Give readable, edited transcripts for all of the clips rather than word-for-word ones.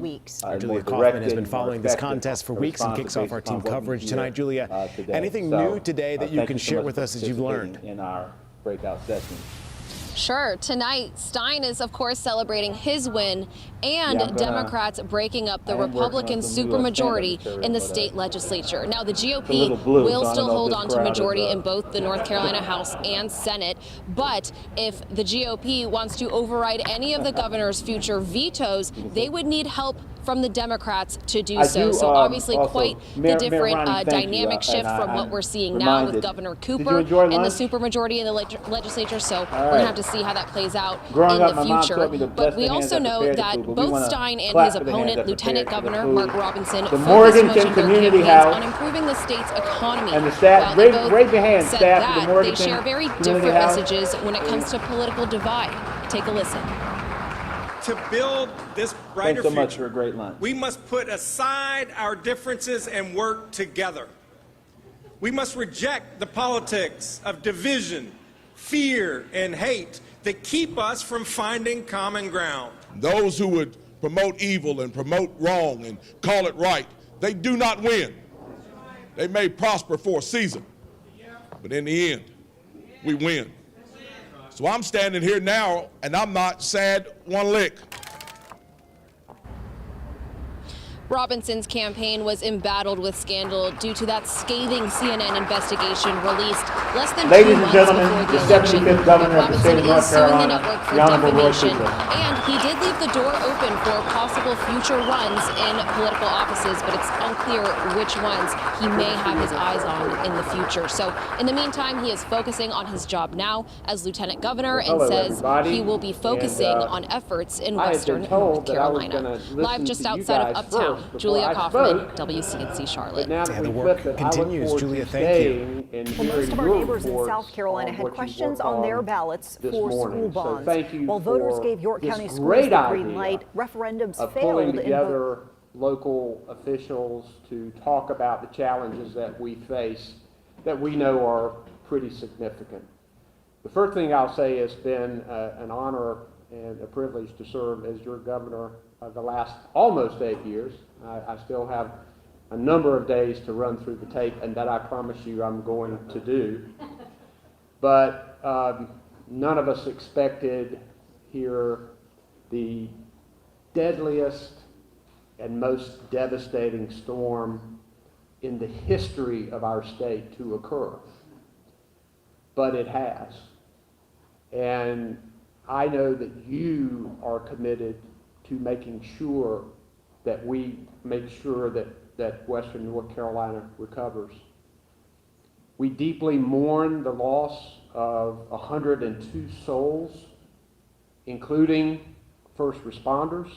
weeks. Julia Kaufman has been following this contest for weeks and kicks off our team coverage tonight. Julia, anything new today that you can share with us as you've learned? In our breakout session. Sure. Tonight, Stein is, of course, celebrating his win and Democrats breaking up the Republican supermajority in the state legislature. Now, the GOP will still hold on to majority in both the North Carolina House and Senate. But if the GOP wants to override any of the governor's future vetoes, they would need help from the Democrats to do so. So obviously quite the different dynamic shift from what we're seeing now with Governor Cooper and the supermajority in the legislature. So we're going to have to see how that plays out in the future. But we also know that both Stein and his opponent, Lieutenant Governor Mark Robinson, focused much of their campaigns on improving the state's economy. And the staff, raise your hand, said staff that of the Morganton they share very different messages when it comes to political divide. Take a listen. To build this brighter Thanks so much future, for a great lunch. we must put aside our differences and work together. We must reject the politics of division, fear, and hate that keep us from finding common ground. Those who would promote evil and promote wrong and call it right, they do not win. They may prosper for a season, but in the end, we win. So I'm standing here now, and I'm not sad one lick. Robinson's campaign was embattled with scandal due to that scathing CNN investigation released less than 2 months before the election. Robinson is suing the network for defamation, and he did leave the door open for possible future runs in political offices, but it's unclear which ones he may have his eyes on in the future. So in the meantime, he is focusing on his job now as Lieutenant Governor and says he will be focusing on efforts in Western North Carolina. Live just outside of Uptown, Julia Kaufman, WCNC Charlotte. And the work continues. Julia, thank you. Well, most of our neighbors in South Carolina had questions on their ballots for school bonds. While voters gave York County schools the green light, referendums failed pulling in together local officials to talk about the challenges that we face that we know are pretty significant. The first thing I'll say, it's been an honor and a privilege to serve as your governor the last almost 8 years. I still have a number of days to run through the tape, and that I promise you I'm going to do. But none of us expected here the deadliest and most devastating storm in the history of our state to occur. But it has. And I know that you are committed to making sure that we make sure that Western North Carolina recovers. We deeply mourn the loss of 102 souls, including first responders.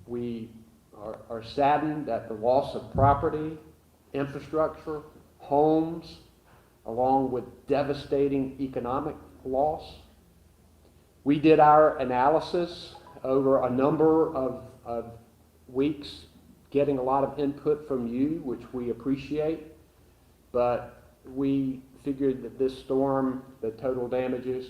We are saddened at the loss of property, infrastructure, homes, along with devastating economic loss. We did our analysis over a number of weeks, getting a lot of input from you, which we appreciate, but we figured that this storm, the total damages,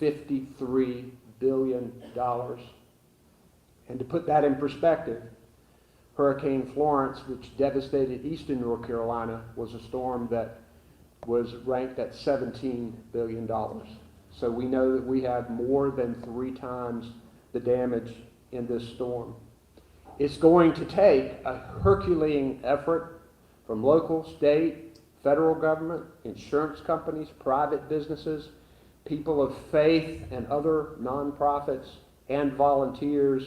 $53 billion. And to put that in perspective, Hurricane Florence, which devastated eastern North Carolina, was a storm that was ranked at $17 billion. So we know that we have more than 3 times the damage in this storm. It's going to take a Herculean effort from local, state, federal government, insurance companies, private businesses, people of faith and other nonprofits and volunteers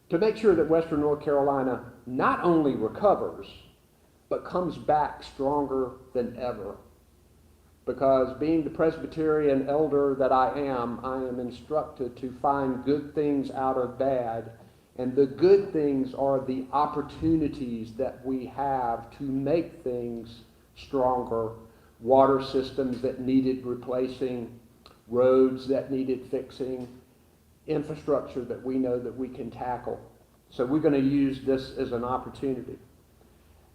to make sure that Western North Carolina not only recovers, but comes back stronger than ever. Because being the Presbyterian elder that I am instructed to find good things out of bad, and the good things are the opportunities that we have to make things stronger, water systems that needed replacing, roads that needed fixing, infrastructure that we know that we can tackle. So we're going to use this as an opportunity.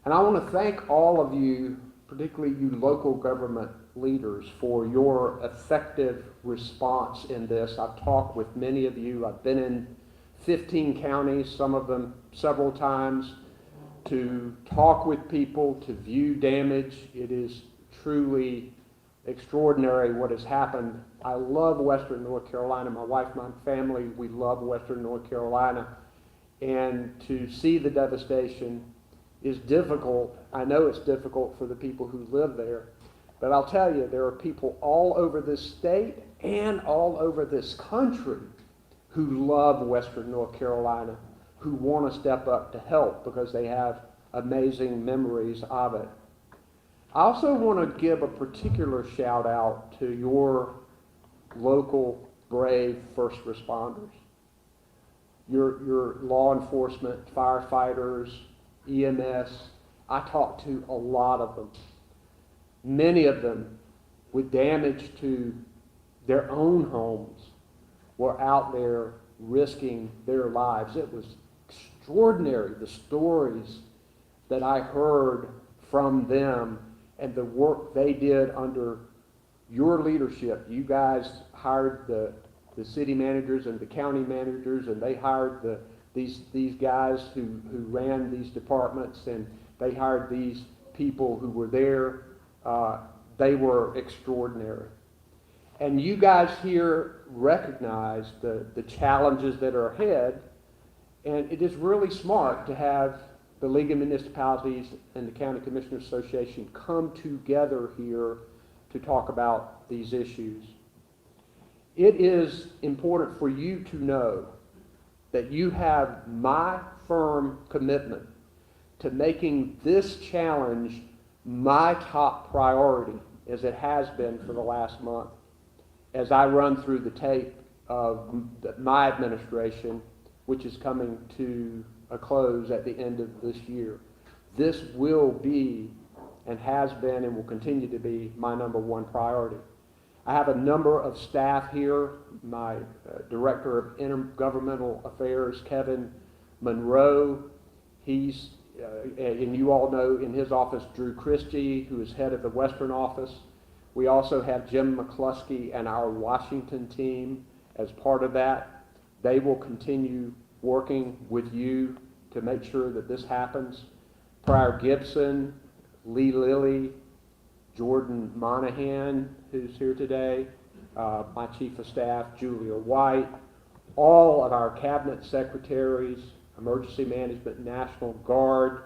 And I want to thank all of you, particularly you local government leaders, for your effective response in this. I've talked with many of you. I've been in 15 counties, some of them several times, to talk with people, to view damage. It is truly extraordinary what has happened. I love Western North Carolina. My wife, my family, we love Western North Carolina. And to see the devastation is difficult. I know it's difficult for the people who live there. But I'll tell you, there are people all over this state and all over this country who love Western North Carolina, who want to step up to help because they have amazing memories of it. I also want to give a particular shout out to your local brave first responders, your law enforcement, firefighters, EMS. I talked to a lot of them. Many of them with damage to their own homes were out there risking their lives. It was extraordinary, the stories that I heard from them and the work they did under your leadership. You guys hired the city managers and the county managers, and they hired these guys who ran these departments, and they hired these people who were there. They were extraordinary. And you guys here recognize the challenges that are ahead, and it is really smart to have the League of Municipalities and the County Commissioners Association come together here to talk about these issues. It is important for you to know that you have my firm commitment to making this challenge my top priority, as it has been for the last month, as I run through the tape of my administration, which is coming to a close at the end of this year. This will be, and has been, and will continue to be, my number one priority. I have a number of staff here. My Director of Intergovernmental Affairs, Kevin Monroe, he's and you all know in his office Drew Christie, who is head of the Western office. We also have Jim McCluskey and our Washington team as part of that. They will continue working with you to make sure that this happens. Pryor Gibson, Lee Lilly, Jordan Monahan, who's here today, my Chief of Staff, Julia White, all of our cabinet secretaries, Emergency Management, National Guard,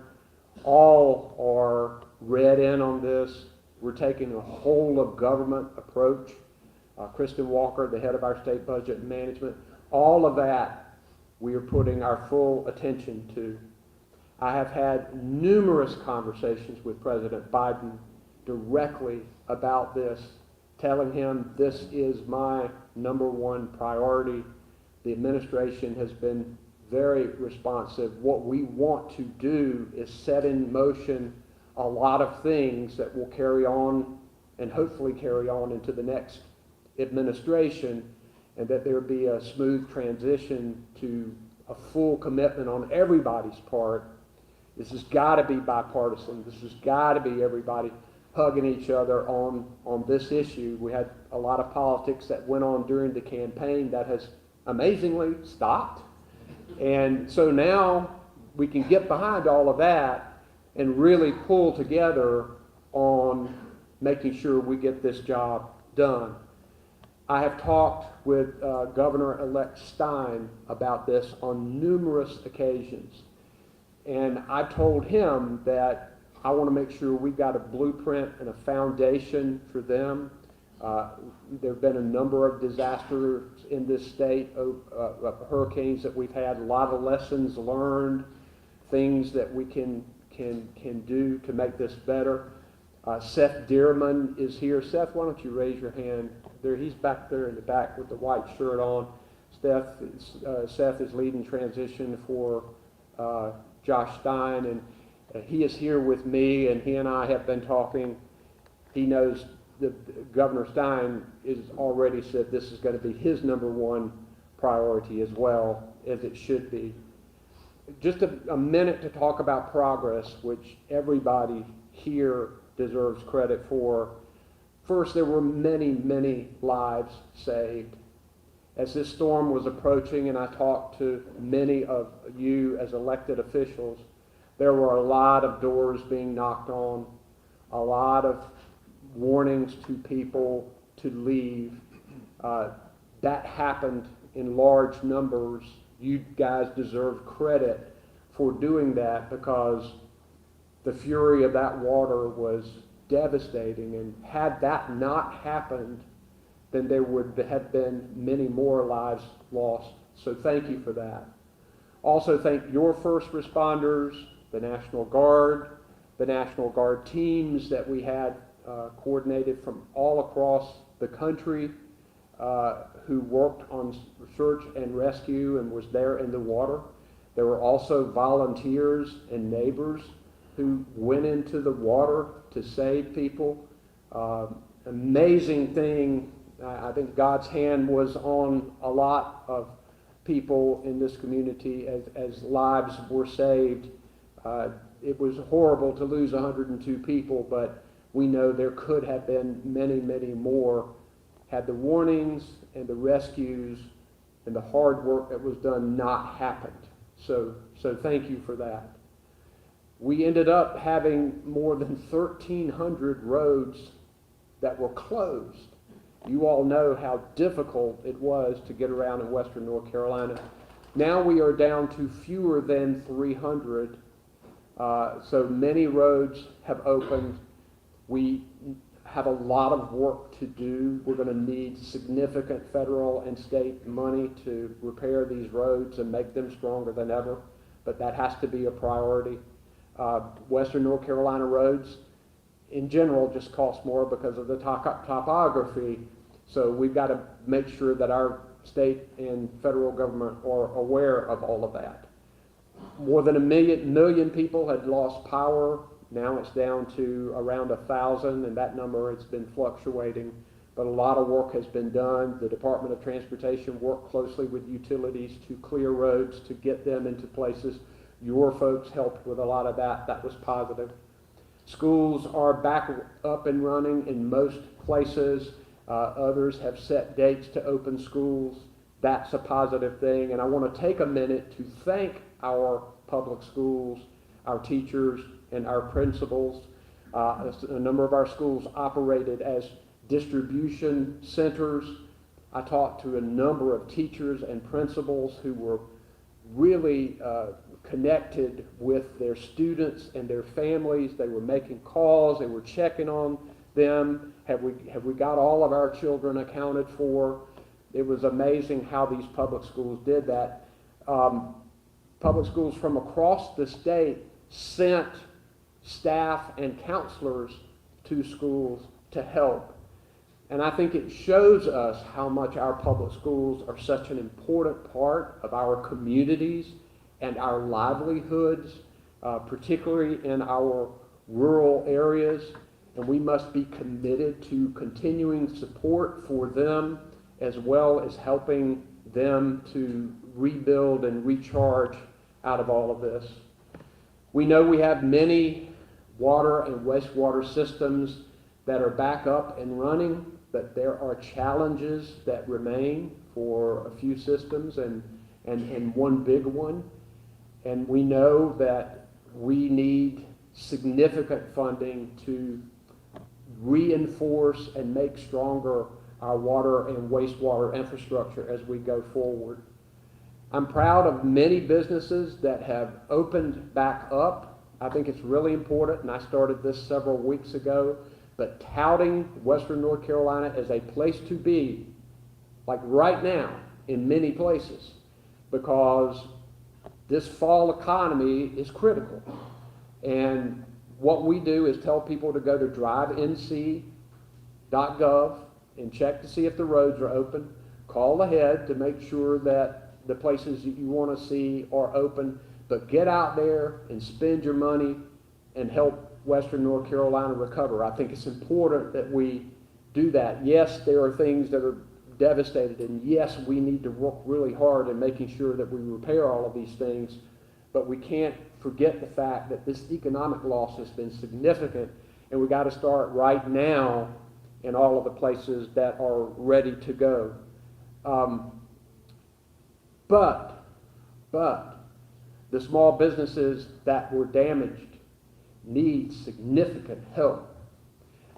all are read in on this. We're taking a whole of government approach. Kristen Walker, the head of our state budget and management, all of that we are putting our full attention to. I have had numerous conversations with President Biden directly about this, telling him this is my number one priority. The administration has been very responsive. What we want to do is set in motion a lot of things that will carry on and hopefully carry on into the next administration, and that there be a smooth transition to a full commitment on everybody's part. This has got to be bipartisan. This has got to be everybody hugging each other on this issue. We had a lot of politics that went on during the campaign that has amazingly stopped. And so now we can get behind all of that and really pull together on making sure we get this job done. I have talked with Governor-elect Stein about this on numerous occasions. And I've told him that I want to make sure we've got a blueprint and a foundation for them. There have been a number of disasters in this state, hurricanes that we've had, a lot of lessons learned, things that we can do to make this better. Seth Dearman is here. Seth, why don't you raise your hand? There, he's back there in the back with the white shirt on. Seth is leading transition for Josh Stein, and he is here with me, and he and I have been talking. He knows Governor Stein has already said this is going to be his number one priority as well, as it should be. Just a minute to talk about progress, which everybody here deserves credit for. First, there were many, many lives saved. As this storm was approaching, and I talked to many of you as elected officials, there were a lot of doors being knocked on, a lot of warnings to people to leave. That happened in large numbers. You guys deserve credit for doing that, because the fury of that water was devastating, and had that not happened, then there would have been many more lives lost. So thank you for that. Also thank your first responders, the National Guard teams that we had coordinated from all across the country, who worked on search and rescue and was there in the water. There were also volunteers and neighbors who went into the water to save people. Amazing thing. I think God's hand was on a lot of people in this community as lives were saved. It was horrible to lose 102 people, but we know there could have been many, many more had the warnings and the rescues and the hard work that was done not happened. So thank you for that. We ended up having more than 1,300 roads that were closed. You all know how difficult it was to get around in western North Carolina. Now we are down to fewer than 300. So many roads have opened. We have a lot of work to do. We're going to need significant federal and state money to repair these roads and make them stronger than ever, but that has to be a priority. Western North Carolina roads in general just cost more because of the topography, so we've got to make sure that our state and federal government are aware of all of that. More than a million people had lost power. Now it's down to around 1,000, and that number has been fluctuating, but a lot of work has been done. The Department of Transportation worked closely with utilities to clear roads, to get them into places. Your folks helped with a lot of that. That was positive. Schools are back up and running in most places. Others have set dates to open schools. That's a positive thing, and I want to take a minute to thank our public schools, our teachers, and our principals. A number of our schools operated as distribution centers. I talked to a number of teachers and principals who were really connected with their students and their families. They were making calls, they were checking on them. Have we got all of our children accounted for? It was amazing how these public schools did that. Public schools from across the state sent staff and counselors to schools to help. And I think it shows us how much our public schools are such an important part of our communities and our livelihoods, particularly in our rural areas. And we must be committed to continuing support for them, as well as helping them to rebuild and recharge out of all of this. We know we have many water and wastewater systems that are back up and running, but there are challenges that remain for a few systems and one big one. And we know that we need significant funding to reinforce and make stronger our water and wastewater infrastructure as we go forward. I'm proud of many businesses that have opened back up. I think it's really important, and I started this several weeks ago, but touting Western North Carolina as a place to be, like right now, in many places, because this fall economy is critical. And what we do is tell people to go to drivenc.gov and check to see if the roads are open. Call ahead to make sure that the places that you want to see are open, but get out there and spend your money and help Western North Carolina recover. I think it's important that we do that. Yes, there are things that are devastated, and yes, we need to work really hard in making sure that we repair all of these things, but we can't forget the fact that this economic loss has been significant, and we got to start right now in all of the places that are ready to go. But the small businesses that were damaged need significant help.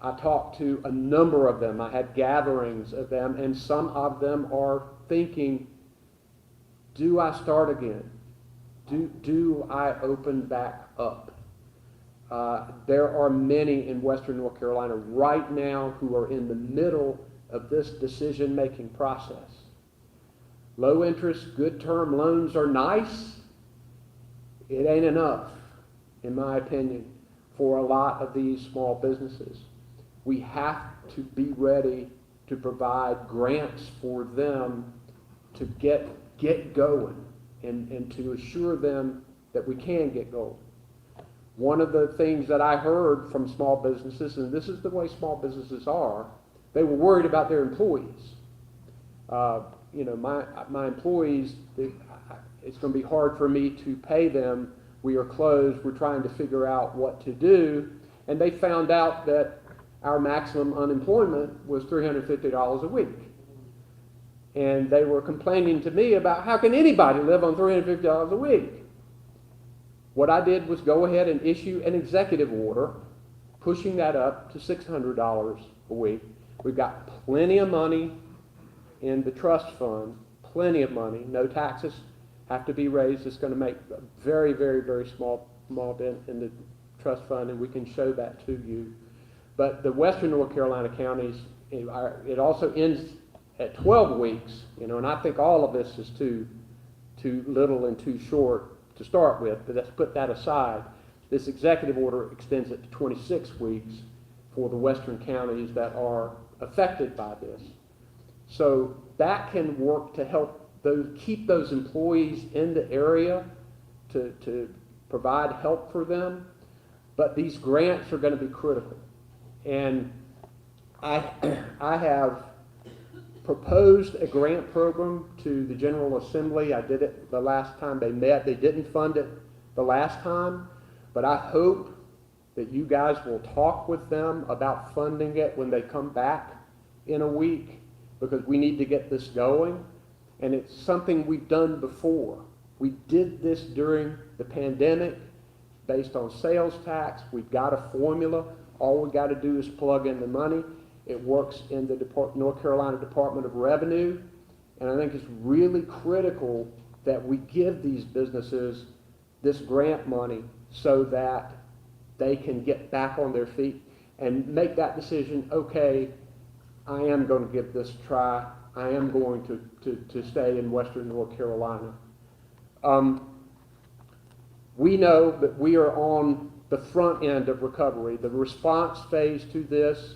I talked to a number of them. I had gatherings of them, and some of them are thinking, do I start again? Do I open back up? There are many in Western North Carolina right now who are in the middle of this decision-making process. Low interest, good term loans are nice. It ain't enough, in my opinion, for a lot of these small businesses. We have to be ready to provide grants for them to get going and to assure them that we can get going. One of the things that I heard from small businesses, and this is the way small businesses are, they were worried about their employees. You know, my employees, it's going to be hard for me to pay them. We are closed. We're trying to figure out what to do. And they found out that our maximum unemployment was $350 a week. And they were complaining to me about how can anybody live on $350 a week? What I did was go ahead and issue an executive order pushing that up to $600 a week. We've got plenty of money in the trust fund, plenty of money. No taxes have to be raised. It's going to make a very, very, very small dent in the trust fund, and we can show that to you. But the Western North Carolina counties, it also ends at 12 weeks, you know, and I think all of this is too little and too short to start with, but let's put that aside. This executive order extends it to 26 weeks for the western counties that are affected by this. So that can work to help keep those employees in the area to provide help for them. But these grants are going to be critical. And I have proposed a grant program to the General Assembly. I did it the last time they met. They didn't fund it the last time, but I hope that you guys will talk with them about funding it when they come back in a week, because we need to get this going. And it's something we've done before. We did this during the pandemic based on sales tax. We've got a formula. All we got to do is plug in the money. It works in the North Carolina Department of Revenue. And I think it's really critical that we give these businesses this grant money so that they can get back on their feet and make that decision, okay, I am going to give this a try. I am going to stay in Western North Carolina. We know that we are on the front end of recovery. The response phase to this,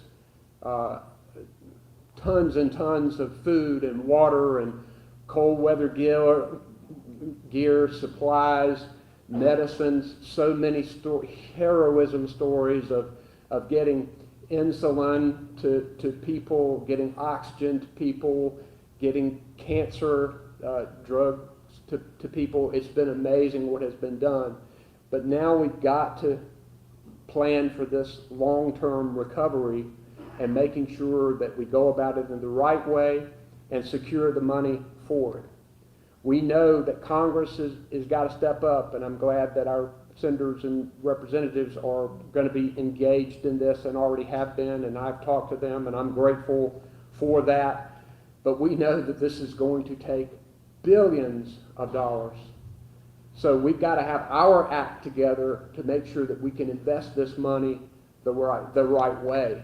tons and tons of food and water and cold weather gear, supplies, medicines, so many heroism stories of getting insulin to people, getting oxygen to people, getting cancer drugs to people. It's been amazing what has been done. But now we've got to plan for this long-term recovery and making sure that we go about it in the right way and secure the money for it. We know that Congress has got to step up, and I'm glad that our senators and representatives are going to be engaged in this and already have been, and I've talked to them, and I'm grateful for that. But we know that this is going to take billions of dollars. So we've got to have our act together to make sure that we can invest this money the right way.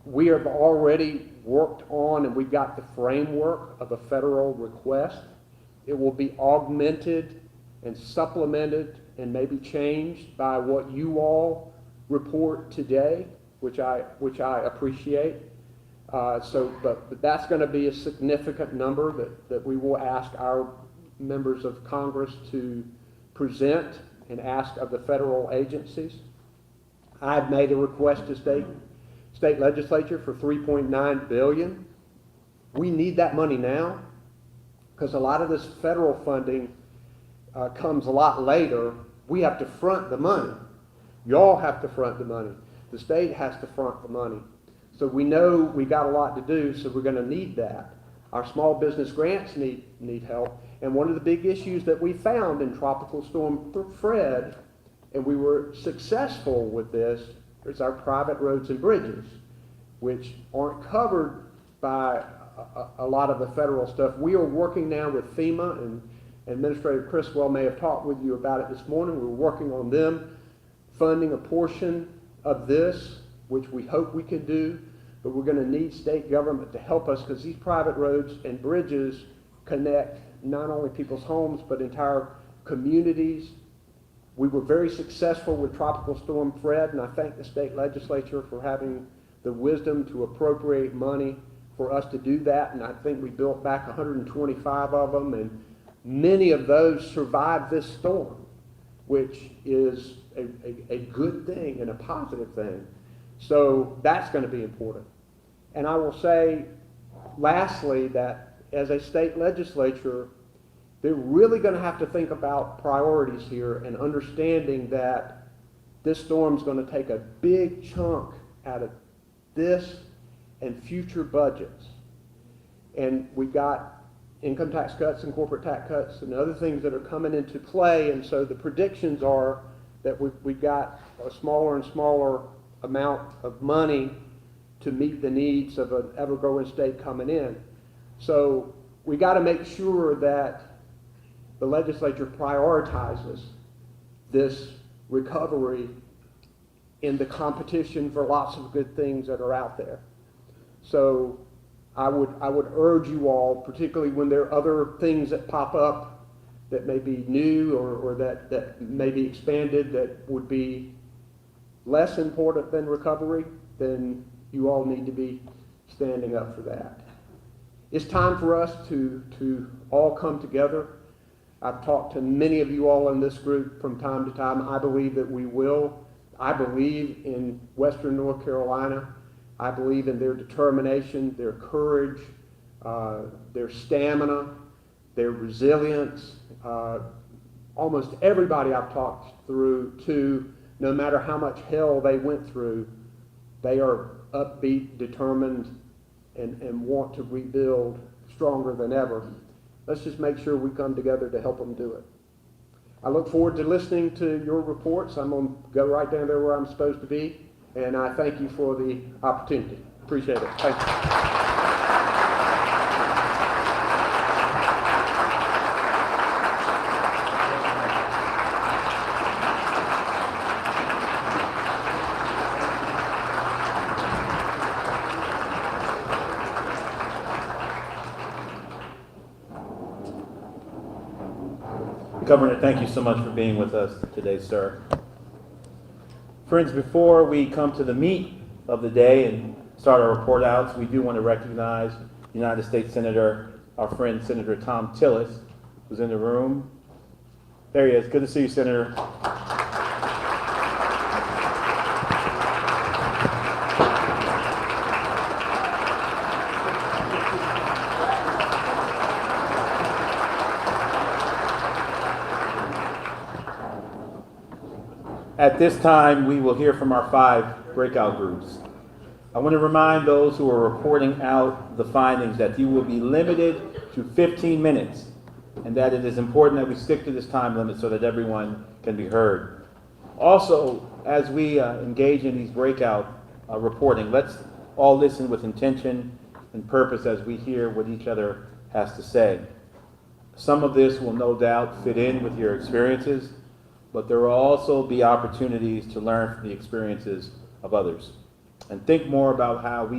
We have already worked on, and we've got the framework of a federal request. It will be augmented and supplemented and maybe changed by what you all report today, which I appreciate. But that's going to be a significant number that we will ask our members of Congress to present and ask of the federal agencies. I've made a request to state legislature for $3.9 billion. We need that money now because a lot of this federal funding comes a lot later. We have to front the money. Y'all have to front the money. The state has to front the money. So we know we got a lot to do, so we're going to need that. Our small business grants need help. And one of the big issues that we found in Tropical Storm Fred, and we were successful with this, is our private roads and bridges, which aren't covered by a lot of the federal stuff. We are working now with FEMA, and Administrator Criswell may have talked with you about it this morning. We're working on them funding a portion of this, which we hope we can do, but we're going to need state government to help us, because these private roads and bridges connect not only people's homes but entire communities. We were very successful with Tropical Storm Fred, and I thank the state legislature for having the wisdom to appropriate money for us to do that, and I think we built back 125 of them, and many of those survived this storm, which is a good thing and a positive thing. So that's going to be important. And I will say, lastly, that as a state legislature, they're really going to have to think about priorities here and understanding that this storm's going to take a big chunk out of this and future budgets. And we've got income tax cuts and corporate tax cuts and other things that are coming into play, and so the predictions are that we've got a smaller and smaller amount of money to meet the needs of an ever-growing state coming in. So we got to make sure that the legislature prioritizes this recovery in the competition for lots of good things that are out there. So I would urge you all, particularly when there are other things that pop up that may be new or that may be expanded, that would be less important than recovery, then you all need to be standing up for that. It's time for us to all come together. I've talked to many of you all in this group from time to time. I believe that we will. I believe in Western North Carolina. I believe in their determination, their courage, their stamina, their resilience. Almost everybody I've talked to, no matter how much hell they went through, they are upbeat, determined, and want to rebuild stronger than ever. Let's just make sure we come together to help them do it. I look forward to listening to your reports. I'm going to go right down there where I'm supposed to be, and I thank you for the opportunity. Appreciate it. Thank you. Governor, thank you so much for being with us today, sir. Friends, before we come to the meat of the day and start our report outs, we do want to recognize United States Senator, our friend Senator Tom Tillis, who's in the room. There he is. Good to see you, Senator. At this time, we will hear from our 5 breakout groups. I want to remind those who are reporting out the findings that you will be limited to 15 minutes, and that it is important that we stick to this time limit so that everyone can be heard. Also, as we engage in these breakout reporting, let's all listen with intention and purpose as we hear what each other has to say. Some of this will no doubt fit in with your experiences, but there will also be opportunities to learn from the experiences of others and think more about how we